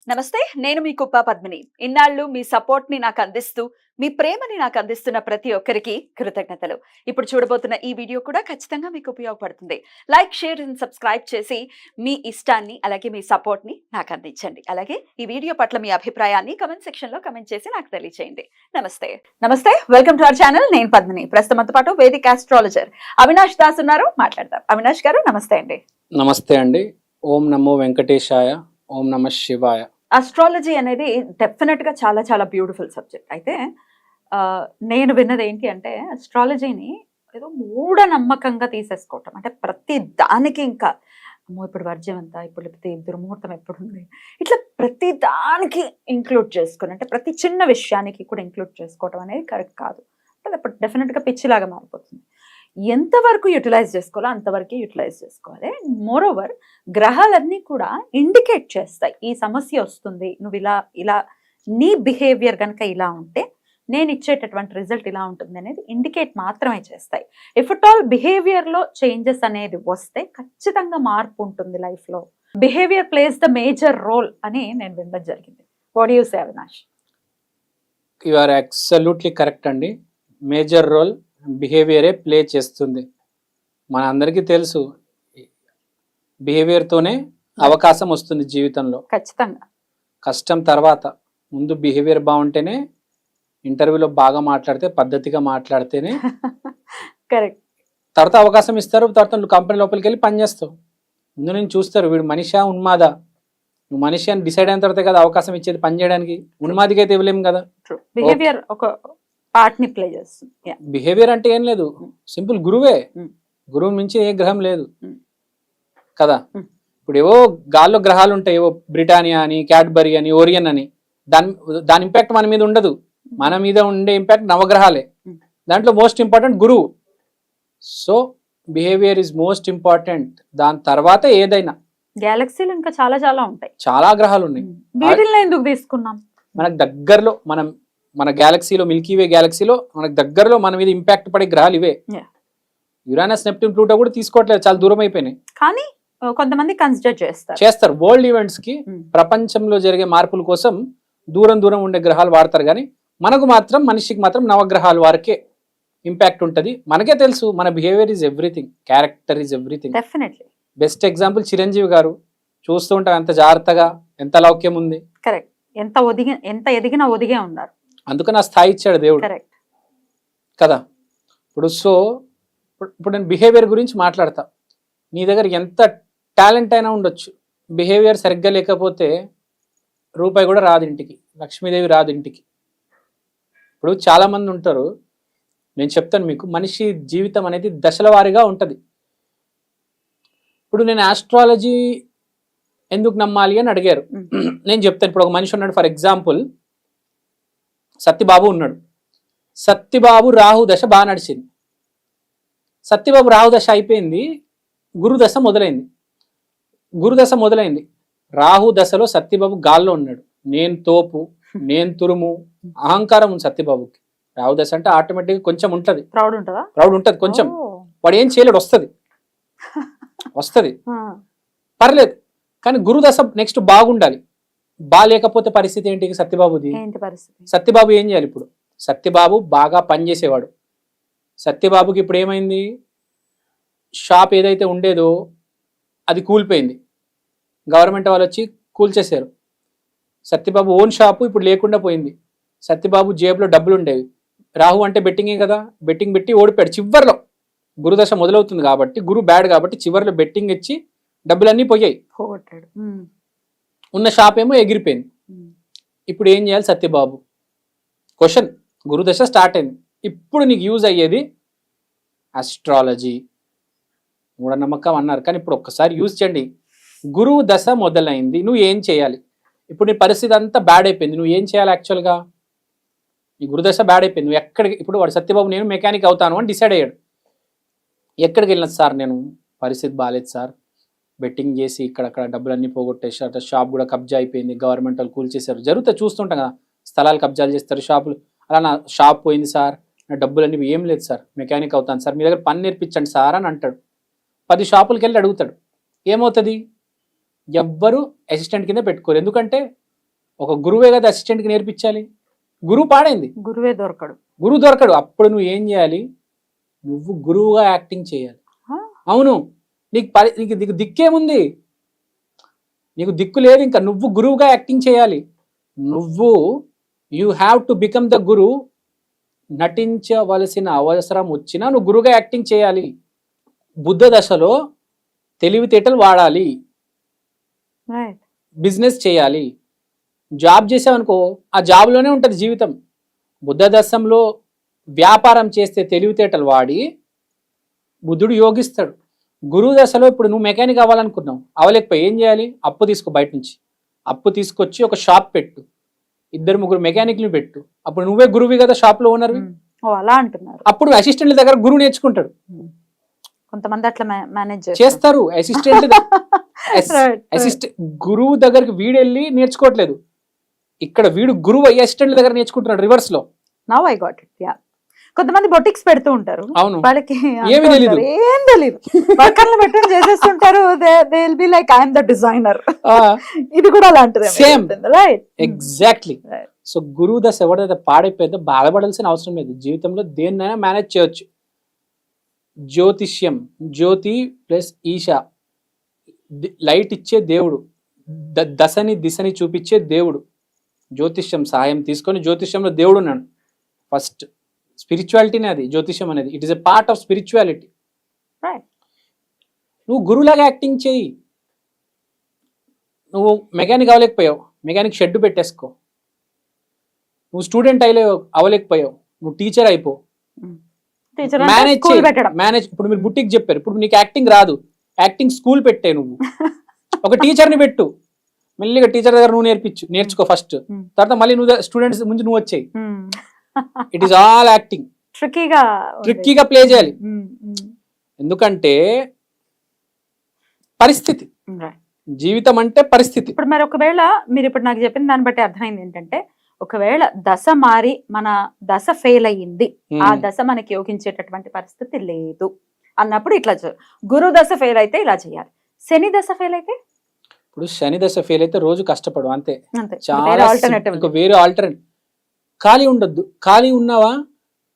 నమస్తే. నేను మీ కుప్ప పద్మిని. ఇన్నాళ్ళు మీ సపోర్ట్‌ని నాకందిస్తూ, మీ ప్రేమని నాకందిస్తున్న ప్రతి ఒక్కరికి కృతజ్ఞతలు. ఇప్పుడు చూడబోతున్న ఈ వీడియో కూడా ఖచ్చితంగా మీకు ఉపయోగపడుతుంది. లైక్, షేర్ అండ్ సబ్స్క్రైబ్ చేసి మీ ఇష్టాన్ని, అలాగే మీ సపోర్ట్‌ని నాకందించండి. అలాగే ఈ వీడియో పట్ల మీ అభిప్రాయాన్ని కామెంట్ సెక్షన్‌లో కామెంట్ చేసి నాకు తెలియజేయండి. నమస్తే. నమస్తే. Welcome to our channel. నేను పద్మిని. ప్రస్తుతం మనతో పాటు వేదిక ఆస్ట్రాలజర్ అవినాష్ దాస్ ఉన్నారు. మాట్లాడదాం. అవినాష్ గారు నమస్తే అండి. నమస్తే అండి. ఓం నమో వెంకటేశాయ, ఓం నమ శివాయ. అస్ట్రాలజీ అనేది డెఫినెట్ గా చాలా చాలా బ్యూటిఫుల్ సబ్జెక్ట్. అయితే నేను విన్నది ఏంటి అంటే అస్ట్రాలజీని ఏదో మూఢనమ్మకంగా తీసేసుకోవటం. అంటే ప్రతి దానికి ఇంకా అమ్మో ఇప్పుడు వర్జ్యం ఎంత, ఇప్పుడు లేకపోతే దుర్ముహూర్తం ఎప్పుడు ఉంది, ఇట్లా ప్రతి దానికి ఇంక్లూడ్ చేసుకుని, అంటే ప్రతి చిన్న విషయానికి కూడా ఇంక్లూడ్ చేసుకోవటం అనేది కరెక్ట్ కాదు. అంటే అప్పుడు డెఫినెట్గా పిచ్చిలాగా మారిపోతుంది. ఎంతవరకు యూటిలైజ్ చేసుకోవాలో అంతవరకే యూటిలైజ్ చేసుకోవాలి. మోర్ ఓవర్ గ్రహాలన్నీ కూడా ఇండికేట్ చేస్తాయి, ఈ సమస్య వస్తుంది, నువ్వు ఇలా ఇలా నీ బిహేవియర్ కనుక ఇలా ఉంటే నేను ఇచ్చేటటువంటి రిజల్ట్ ఇలా ఉంటుంది అనేది ఇండికేట్ మాత్రమే చేస్తాయి. ఇఫ్ అట్ ఆల్ బిహేవియర్లో చేంజెస్ అనేది వస్తే ఖచ్చితంగా మార్పు ఉంటుంది లైఫ్లో. Behaviour plays the major role అని నేను వినడం జరిగింది. What do you say Avinash? You are absolutely correct అండి. మేజర్ రోల్ బిహేవియరే ప్లే చేస్తుంది. మన అందరికీ తెలుసు, బిహేవియర్తోనే అవకాశం వస్తుంది జీవితంలో. ఖచ్చితంగా. కష్టం తర్వాత, ముందు బిహేవియర్ బాగుంటేనే, ఇంటర్వ్యూలో బాగా మాట్లాడితే, పద్ధతిగా మాట్లాడితేనే కరెక్ట్, తర్వాత అవకాశం ఇస్తారు. తర్వాత నువ్వు కంపెనీ లోపలికి వెళ్ళి పనిచేస్తావు. ముందు నేను చూస్తారు, వీడు మనిషా ఉన్మాదా. నువ్వు మనిషి అని డిసైడ్ అయిన తర్వాత కదా అవకాశం ఇచ్చేది పని చేయడానికి. ఉన్మాదికి అయితే ఇవ్వలేము కదా. బిహేవియర్ ఒక పార్ట్ ని ప్లే చేస్తుంది. బిహేవియర్ అంటే ఏం లేదు, సింపుల్ గురువే. గురువు మించి ఏ గ్రహం లేదు కదా. ఇప్పుడు ఏవో గాల్లో గ్రహాలు ఉంటాయి, ఏవో బ్రిటానియా అని, క్యాడ్బరీ అని, ఓరియన్ అని. దాని ఇంపాక్ట్ మన మీద ఉండదు. మన మీద ఉండే ఇంపాక్ట్ నవగ్రహాలే. దాంట్లో మోస్ట్ ఇంపార్టెంట్ గురువు. So behaviour is most important. దాని తర్వాత ఏదైనా. గెలాక్సీలు ఇంకా చాలా చాలా ఉంటాయి, చాలా గ్రహాలు ఉన్నాయి. వీటిని ఎందుకు తీసుకున్నాం? మనకు దగ్గరలో మన గ్యాలక్సీలో, మిల్కీవే గ్యాలక్సీలో మనకు దగ్గరలో మన మీద ఇంపాక్ట్ పడే గ్రహాలు ఇవే. యురానస్, నెప్ట్యూన్, ప్లూటో కూడా తీసుకోవట్లేదు, చాలా దూరం అయిపోయినాయి. కానీ కొంతమంది కన్సిడర్ చేస్తారు. వరల్డ్ ఈవెంట్స్ కి, ప్రపంచంలో జరిగే మార్పుల కోసం దూరం దూరం ఉండే గ్రహాలు వాడతారు. కానీ మనకు మాత్రం, మనిషికి మాత్రం నవగ్రహాల వరకే ఇంపాక్ట్ ఉంటుంది. మనకే తెలుసు మన behaviour is everything, character is everything. Definitely. Best example Chiranjeevi గారు. చూస్తూ ఉంటాం ఎంత జాగ్రత్తగా, ఎంత లౌక్యం ఉంది. కరెక్ట్. ఎంత ఎదిగినా ఒదిగే ఉన్నారు. అందుకని ఆ స్థాయి ఇచ్చాడు దేవుడు. కరెక్ట్ కదా. ఇప్పుడు నేను బిహేవియర్ గురించి మాట్లాడతా. నీ దగ్గర ఎంత టాలెంట్ అయినా ఉండొచ్చు, బిహేవియర్ సరిగ్గా లేకపోతే రూపాయి కూడా రాదు ఇంటికి, లక్ష్మీదేవి రాదు ఇంటికి. ఇప్పుడు చాలా మంది ఉంటారు, నేను చెప్తాను మీకు, మనిషి జీవితం అనేది దశల వారీగా ఉంటుంది. ఇప్పుడు నేను ఆస్ట్రాలజీ ఎందుకు నమ్మాలి అని అడిగారు. నేను చెప్తాను. ఇప్పుడు ఒక మనిషి ఉన్నాడు, ఫర్ ఎగ్జాంపుల్ సత్యబాబు ఉన్నాడు. సత్యబాబు రాహు దశ బాగా నడిచింది. సత్యబాబు రాహు దశ అయిపోయింది, గురుదశ మొదలైంది. రాహు దశలో సత్యబాబు గాల్లో ఉన్నాడు. నేను తోపు, నేను తురుము, అహంకారం ఉంది సత్యబాబుకి. రాహు దశ అంటే ఆటోమేటిక్గా కొంచెం ఉంటుంది, ప్రౌడ్ ఉంటుంది కొంచెం. వాడు ఏం చేయలేడు, వస్తుంది పర్లేదు. కానీ గురుదశ నెక్స్ట్ బాగుండాలి. బాగాలేకపోతే పరిస్థితి ఏంటి సత్యబాబుది? సత్యబాబు ఏం చేయాలి? ఇప్పుడు సత్యబాబు బాగా పనిచేసేవాడు. సత్యబాబుకి ఇప్పుడు ఏమైంది? షాప్ ఏదైతే ఉండేదో అది కూలిపోయింది. గవర్నమెంట్ వాళ్ళు వచ్చి కూల్చేశారు. సత్యబాబు ఓన్ షాపు ఇప్పుడు లేకుండా పోయింది. సత్యబాబు జేబులో డబ్బులు ఉండేవి. రాహు అంటే బెట్టింగే కదా, బెట్టింగ్ పెట్టి ఓడిపోయాడు. చివరిలో గురుదశ మొదలవుతుంది కాబట్టి, గురు బ్యాడ్ కాబట్టి చివరిలో బెట్టింగ్ ఇచ్చి డబ్బులన్నీ పోయాయి. ఉన్న షాప్ ఏమో ఎగిరిపోయింది. ఇప్పుడు ఏం చేయాలి సత్యబాబు? క్వశ్చన్. గురుదశ స్టార్ట్ అయింది. ఇప్పుడు నీకు యూజ్ అయ్యేది ఆస్ట్రాలజీ. మూఢనమ్మకం అన్నారు, కానీ ఇప్పుడు ఒక్కసారి యూజ్ చేయండి. గురువు దశ మొదలైంది, నువ్వు ఏం చేయాలి? ఇప్పుడు నీ పరిస్థితి అంతా బ్యాడ్ అయిపోయింది, నువ్వు ఏం చేయాలి? యాక్చువల్గా నీ గురుదశ బ్యాడ్ అయిపోయింది. నువ్వు ఎక్కడికి, ఇప్పుడు వాడు సత్యబాబు నేను మెకానిక్ అవుతాను అని డిసైడ్ అయ్యాడు. ఎక్కడికి వెళ్ళిన సార్, నేను పరిస్థితి బాగాలేదు సార్, బెట్టింగ్ చేసి ఇక్కడక్కడ డబ్బులన్నీ పోగొట్టేసారు, షాప్ కూడా కబ్జా అయిపోయింది, గవర్నమెంట్ వాళ్ళు కూల్చేశారు. జరిగితే చూస్తుంటాం కదా, స్థలాలు కబ్జాలు చేస్తారు, షాపులు. అలా నా షాప్ పోయింది సార్, నా డబ్బులన్నీ ఏం లేదు సార్, మెకానిక్ అవుతాను సార్, మీ దగ్గర పని నేర్పించండి సార్ అని అంటాడు. 10 షాపులకి వెళ్ళి అడుగుతాడు. ఏమవుతుంది? ఎవ్వరు అసిస్టెంట్ కింద పెట్టుకోరు. ఎందుకంటే ఒక గురువే కదా అసిస్టెంట్కి నేర్పించాలి. గురువు పాడైంది, గురువే దొరకడు. గురువు దొరకడు. అప్పుడు నువ్వు ఏం చేయాలి, నువ్వు గురువుగా యాక్టింగ్ చేయాలి. ఆ? అవును, నీకు దిక్కేముంది, నీకు దిక్కు లేదు ఇంకా. నువ్వు గురువుగా యాక్టింగ్ చేయాలి. నువ్వు you have to become the guru. నటించవలసిన అవసరం వచ్చినా నువ్వు గురువుగా యాక్టింగ్ చేయాలి. బుద్ధ దశలో తెలివితేటలు వాడాలి, రైట్. బిజినెస్ చేయాలి. జాబ్ చేసావనుకో ఆ జాబ్లోనే ఉంటుంది జీవితం. బుద్ధ దశంలో వ్యాపారం చేస్తే తెలివితేటలు వాడి బుద్ధుడు యోగిస్తాడు. గురువు దశలో ఇప్పుడు నువ్వు మెకానిక్ అవ్వాలనుకున్నావు, అవ్వలేకపోయి ఏం చేయాలి, అప్పు తీసుకో, బయట నుంచి అప్పు తీసుకొచ్చి ఒక షాప్ పెట్టు, 2-3 మెకానిక్లు పెట్టు. అప్పుడు నువ్వే గురువు కదా, షాప్లో ఓనర్వి. ఓ అలా అంటున్నారు. అప్పుడు అసిస్టెంట్ల దగ్గర గురువు నేర్చుకుంటాడు. కొంతమంది అట్లా మేనేజ్ చేస్తారు. అసిస్టెంట్ గురువు దగ్గరికి వీడు వెళ్ళి నేర్చుకోవట్లేదు, ఇక్కడ వీడు గురువు అయ్యి అసిస్టెంట్ల దగ్గర నేర్చుకుంటున్నాడు రివర్స్ లో. Now I got it. Yeah, కొంతమంది బొటిక్స్ పెడుతూ ఉంటారు, అవును, వాళ్ళకి ఏమీ తెలీదు, ఏం తెలియదు, వర్కర్లు పెట్టుకుని చేసేస్తుంటారు. They will be like I am the designer. ఇది కూడా అలాంటిదే, సేమ్, రైట్, ఎగ్జాక్ట్లీ. సో గురువు దశ ఎవరైతే పాడైపోయిందో బాధపడాల్సిన అవసరం లేదు. జీవితంలో దేన్నైనా మేనేజ్ చేయొచ్చు. జ్యోతిష్యం, జ్యోతి ప్లస్ ఈశా, లైట్ ఇచ్చే దేవుడు, దిశని చూపించే దేవుడు. జ్యోతిష్యం సహాయం తీసుకొని, జ్యోతిష్యంలో దేవుడు ఉన్నాడు. ఫస్ట్ స్పిరిచువాలిటీనే అది, జ్యోతిష్యం అనేది. It is a part of spirituality. నువ్వు గురువులాగా యాక్టింగ్ చేయి. నువ్వు మెకానిక్ అవ్వలేకపోయావు, మెకానిక్ షెడ్ పెట్టేసుకో. నువ్వు స్టూడెంట్ అవ్వలేకపోయావు, నువ్వు టీచర్ అయిపో. మేనేజ్. ఇప్పుడు మీరు బుట్టికి చెప్పారు, ఇప్పుడు నీకు యాక్టింగ్ రాదు, యాక్టింగ్ స్కూల్ పెట్టే. నువ్వు ఒక టీచర్ని పెట్టు, మెల్లిగా టీచర్ దగ్గర నువ్వు నేర్చుకో ఫస్ట్. తర్వాత మళ్ళీ నువ్వు స్టూడెంట్స్ ముందు నువ్వు వచ్చాయి. It is all acting. ట్రిక్కీగా ప్లే చేయాలి. ఎందుకంటే పరిస్థితి, జీవితం అంటే పరిస్థితి. ఇప్పుడు మరి ఒకవేళ మీరు ఇప్పుడు నాకు చెప్పిన దాన్ని బట్టి అర్థమైంది ఏంటంటే, ఒకవేళ దశ మారి మన దశ ఫెయిల్ అయ్యింది, ఆ దశ మనకి యోగించేటటువంటి పరిస్థితి లేదు అన్నప్పుడు ఇట్లా గురు దశ ఫెయిల్ అయితే ఇలా చేయాలి. శని దశ ఫెయిల్ అయితే, ఇప్పుడు శని దశ ఫెయిల్ అయితే రోజు కష్టపడు అంతే. చాలా ఆల్టర్నేటివ్. ఇంకా వేరే ఆల్టర్నేటివ్. ఖాళీ ఉండొద్దు. ఖాళీ ఉన్నావా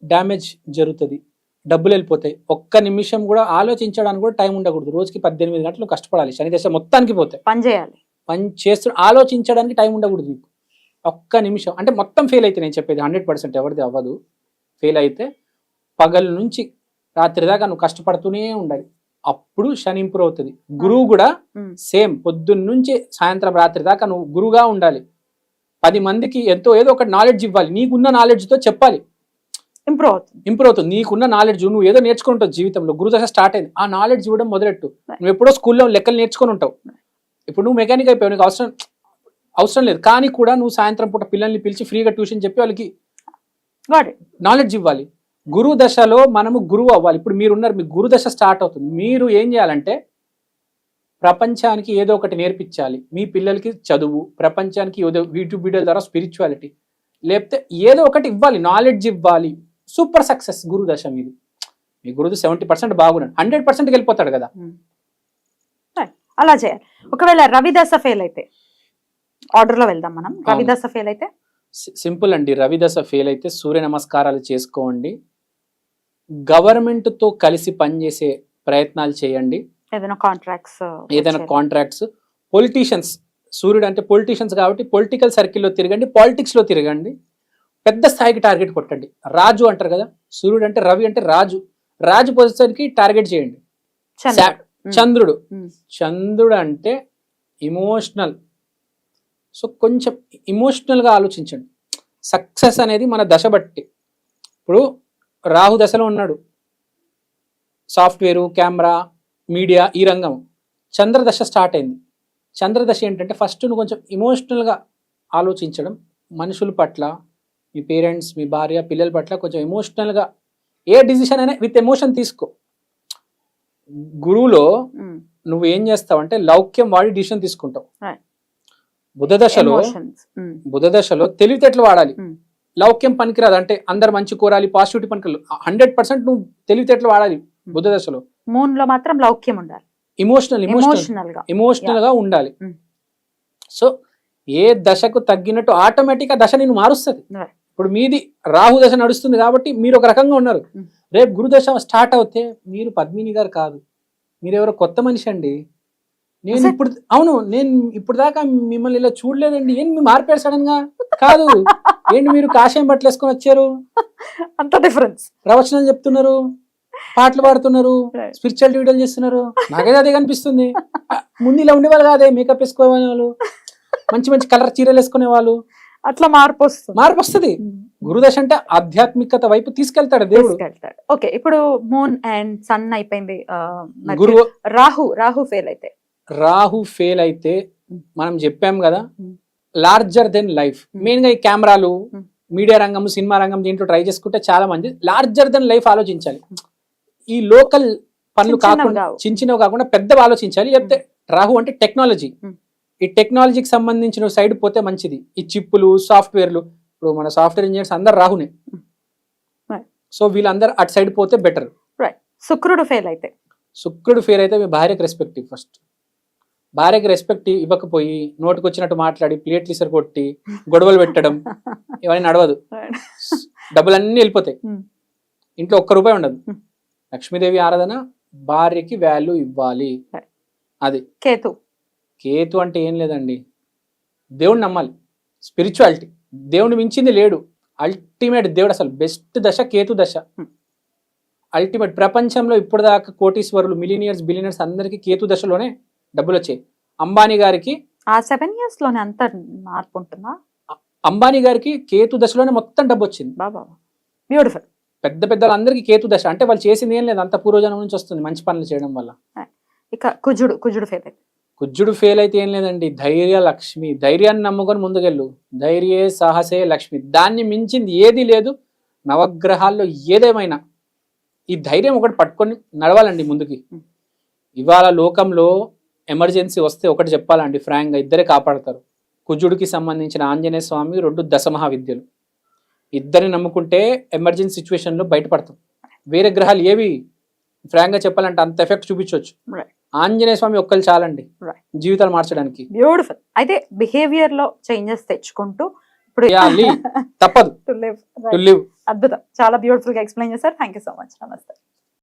డ్యామేజ్ జరుగుతుంది, డబ్బులు వెళ్ళిపోతాయి. ఒక్క నిమిషం కూడా ఆలోచించడానికి కూడా టైం ఉండకూడదు. రోజుకి 18 గంటలు కష్టపడాలి. శని దశ మొత్తానికి పోతాయి, పని చేయాలి. పని చేస్తూ ఆలోచించడానికి టైం ఉండకూడదు నీకు. ఒక్క నిమిషం అంటే మొత్తం ఫెయిల్ అయితే, నేను చెప్పేది 100% ఎవరిది అవ్వదు. ఫెయిల్ అయితే పగలు నుంచి రాత్రి దాకా నువ్వు కష్టపడుతూనే ఉండాలి. అప్పుడు శని ఇంప్రూవ్ అవుతుంది. గురువు కూడా సేమ్, పొద్దున్న నుంచి సాయంత్రం రాత్రి దాకా నువ్వు గురువుగా ఉండాలి. 10 మందికి ఏదో ఒక నాలెడ్జ్ ఇవ్వాలి. నీకున్న నాలెడ్జ్తో చెప్పాలి, ఇంప్రూవ్ అవుతుంది. నీకున్న నాలెడ్జ్ నువ్వు ఏదో నేర్చుకుంటావు జీవితంలో. గురుదశ స్టార్ట్ అయింది, ఆ నాలెడ్జ్ ఇవ్వడం మొదలెట్టు. నువ్వు ఎప్పుడో స్కూల్లో లెక్కలు నేర్చుకొని ఉంటావు, ఇప్పుడు నువ్వు మెకానిక్ అయిపోయావు, నీకు అవసరం లేదు. కానీ కూడా నువ్వు సాయంత్రం పూట పిల్లల్ని పిలిచి ఫ్రీగా ట్యూషన్ చెప్పి వాళ్ళకి నాలెడ్జ్ ఇవ్వాలి. గురు దశలో మనము గురువు అవ్వాలి. ఇప్పుడు మీరున్నారు, మీ గురు దశ స్టార్ట్ అవుతుంది. మీరు ఏం చేయాలంటే ప్రపంచానికి ఏదో ఒకటి నేర్పించాలి. మీ పిల్లలకి చదువు, ప్రపంచానికి యూట్యూబ్ వీడియోల ద్వారా స్పిరిచువాలిటీ, లేకపోతే ఏదో ఒకటి ఇవ్వాలి, నాలెడ్జ్ ఇవ్వాలి. సూపర్ సక్సెస్ గురు దశ. మీది మీ గురువు 70% బాగున్నాడు, 100%కి వెళ్ళిపోతాడు కదా. అలా చేయాలి. ఒకవేళ రవి దశ ఫెయిల్ అయితే, ఆర్డర్ లో వెళ్దాం మనం. రవి దశ ఫెయిల్ అయితే సింపుల్ అండి. రవి దశ ఫెయిల్ అయితే సూర్య నమస్కారాలు చేసుకోండి. గవర్నమెంట్ తో కలిసి పనిచేసే ప్రయత్నాలు చేయండి. ఏదైనా కాంట్రాక్ట్స్, పొలిటీషియన్స్, సూర్యుడు అంటే పొలిటీషియన్స్ కాబట్టి పొలిటికల్ సర్కిల్లో తిరగండి, పాలిటిక్స్ లో తిరగండి. పెద్ద స్థాయికి టార్గెట్ కొట్టండి. రాజు అంటారు కదా, సూర్యుడు అంటే రవి అంటే రాజు పొజిషన్ కి టార్గెట్ చేయండి. చంద్రుడు అంటే ఇమోషనల్. సో కొంచెం ఇమోషనల్గా ఆలోచించండి. సక్సెస్ అనేది మన దశ బట్టి. ఇప్పుడు రాహు దశలో ఉన్నాడు, సాఫ్ట్వేరు, కెమెరా, మీడియా, ఈ రంగం. చంద్రదశ స్టార్ట్ అయింది. చంద్రదశ ఏంటంటే ఫస్ట్ నువ్వు కొంచెం ఇమోషనల్గా ఆలోచించడం, మనుషుల పట్ల, మీ పేరెంట్స్, మీ భార్య, పిల్లల పట్ల కొంచెం ఎమోషనల్గా ఏ డిసిషన్ అయినా విత్ ఎమోషన్ తీసుకో. గురువులో నువ్వు ఏం చేస్తావు అంటే లౌక్యం వాడి డిసిషన్ తీసుకుంటావు. బుధ దశలో తెలివితేటలు వాడాలి. లౌక్యం పనికిరాదు, అంటే అందరు మంచి కోరాలి, పాజిటివిటీ పనికిరాదు. 100% నువ్వు తెలివితేటలు వాడాలి బుధ దశలో. మూన్ లో మాత్రం లౌక్యం ఉండాలి, ఎమోషనల్ గా ఉండాలి. సో ఏ దశకు తగ్గినట్టు ఆటోమేటిక్ ఆ దశ నేను మారుస్తుంది. Right. ఇప్పుడు మీది రాహు దశ నడుస్తుంది కాబట్టి మీరు ఒక రకంగా ఉన్నారు. రేపు గురు దశ స్టార్ట్ అవుతే మీరు పద్మిని గారు కాదు, మీరు ఎవరో కొత్త మనిషి అండి. నేను ఇప్పుడు అవును, నేను ఇప్పుడు దాకా మిమ్మల్ని ఇలా చూడలేదండి. ఏంటి మీ మార్పారు సడన్ గా? కాదు, ఏంటి మీరు కాషాయం బట్టలు వేసుకొని వచ్చారు, అంత డిఫరెన్స్. ప్రవచనాలు చెప్తున్నారు, పాటలు పాడుతున్నారు, Right. స్పిరిచువల్ వీడియోలు చేస్తున్నారు. నాకైతే అదే కనిపిస్తుంది. ముందు ఇలా ఉండేవాళ్ళు కాదే, మేకప్ వేసుకునే వాళ్ళు, మంచి మంచి కలర్ చీరలు వేసుకునే వాళ్ళు. అట్లా మార్పు వస్తుంది. మార్పు వస్తుంది. గురుదశ అంటే ఆధ్యాత్మికత వైపు తీసుకెళ్తాడు దేవుడు. ఓకే, ఇప్పుడు మూన్ అండ్ సన్ అయిపోయింది. మరి గురువు రాహు ఫెయిల్ అయితే, రాహు ఫెయిల్ అయితే మనం చెప్పాం కదా, లార్జర్ దెన్ లైఫ్. మెయిన్ గా ఈ కెమెరాలు, మీడియా రంగం, సినిమా రంగం దీంట్లో ట్రై చేసుకుంటే చాలా మంది లార్జర్ దెన్ లైఫ్ ఆలోచించాలి. ఈ లోకల్ పనులు కాకుండా, చిన్నవి కాకుండా పెద్దవి ఆలోచించాలి. చెప్తే రాహు అంటే టెక్నాలజీ. ఈ టెక్నాలజీకి సంబంధించిన సైడ్ పోతే మంచిది. ఈ చిప్పులు, సాఫ్ట్వేర్లు, ఇప్పుడు మన సాఫ్ట్వేర్ ఇంజనీర్స్ అందరు రాహునే. సో వీళ్ళందరూ అటు సైడ్ పోతే బెటర్. శుక్రుడు ఫెయిల్ అయితే, శుక్రుడు ఫెయిల్ అయితే మీ భార్యకి రెస్పెక్ట్ ఫస్ట్. భార్యకి రెస్పెక్ట్ ఇవ్వకపోయి నోటికి వచ్చినట్టు మాట్లాడి ప్లేట్లు ఇసరు కొట్టి గొడవలు పెట్టడం ఇవన్నీ నడవదు. డబ్బులన్నీ వెళ్ళిపోతాయి, ఇంట్లో ఒక్క రూపాయి ఉండదు. లక్ష్మీదేవి ఆరాధన, భార్యకి వాల్యూ ఇవ్వాలి. అది కేతు అంటే ఏం లేదండి, దేవుడిని నమ్మాలి. స్పిరిచువాలిటీ, దేవుని మించింది లేడు. అల్టిమేట్ దేవుడు, అసలు బెస్ట్ దశ కేతు దశ. అల్టిమేట్ ప్రపంచంలో ఇప్పుడు దాకా కోటీశ్వరులు, మిలినియర్స్, బిలినియర్స్ అందరికి కేతు దశలోనే డబ్బులు వచ్చాయి. అంబానీ గారికి ఆ 7 years లోనే అంత మార్పు ఉంటుందా? అంబానీ గారికి కేతు దశలోనే మొత్తం డబ్బు వచ్చింది. బ్యూటిఫుల్. పెద్ద పెద్దలు అందరికి కేతు దశ అంటే వాళ్ళు చేసింది ఏం లేదు, అంత పూర్వజనం నుంచి వస్తుంది మంచి పనులు చేయడం వల్ల. ఇక కుజుడు ఫెయిల్ అయితే, కుజుడు ఫెయిల్ అయితే ఏం లేదండి, ధైర్య లక్ష్మి. ధైర్యాన్ని నమ్ముకొని ముందుకెళ్ళు. ధైర్యే సాహసే లక్ష్మి, దాన్ని మించింది ఏది లేదు నవగ్రహాల్లో. ఏదేమైనా ఈ ధైర్యం ఒకటి పట్టుకొని నడవాలండి ముందుకి. ఇవాళ లోకంలో ఎమర్జెన్సీ వస్తే ఒకటి చెప్పాలండి ఫ్రాంక్ గా, ఇద్దరే కాపాడతారు. కుజుడికి సంబంధించిన ఆంజనేయ స్వామి 2 దశమహావిద్యలు. ఇద్దరిని నమ్ముకుంటే ఎమర్జెన్సీ సిచ్యువేషన్ లో బయటపడతాం. వేరే గ్రహాలు ఏవి ఫ్రాంక్ గా చెప్పాలంటే అంత ఎఫెక్ట్ చూపించవచ్చు. ఆంజనేయ స్వామి ఒక్కరు చాలండి జీవితాలు మార్చడానికి. బ్యూటిఫుల్. అయితే బిహేవియర్ లో చేంజెస్ తెచ్చుకుంటూ ఇప్పుడు తప్పదు. To live. అద్భుతం, చాలా బ్యూటిఫుల్ గా ఎక్స్ప్లెయిన్ చేశారు. Thank you so much. నమస్తే.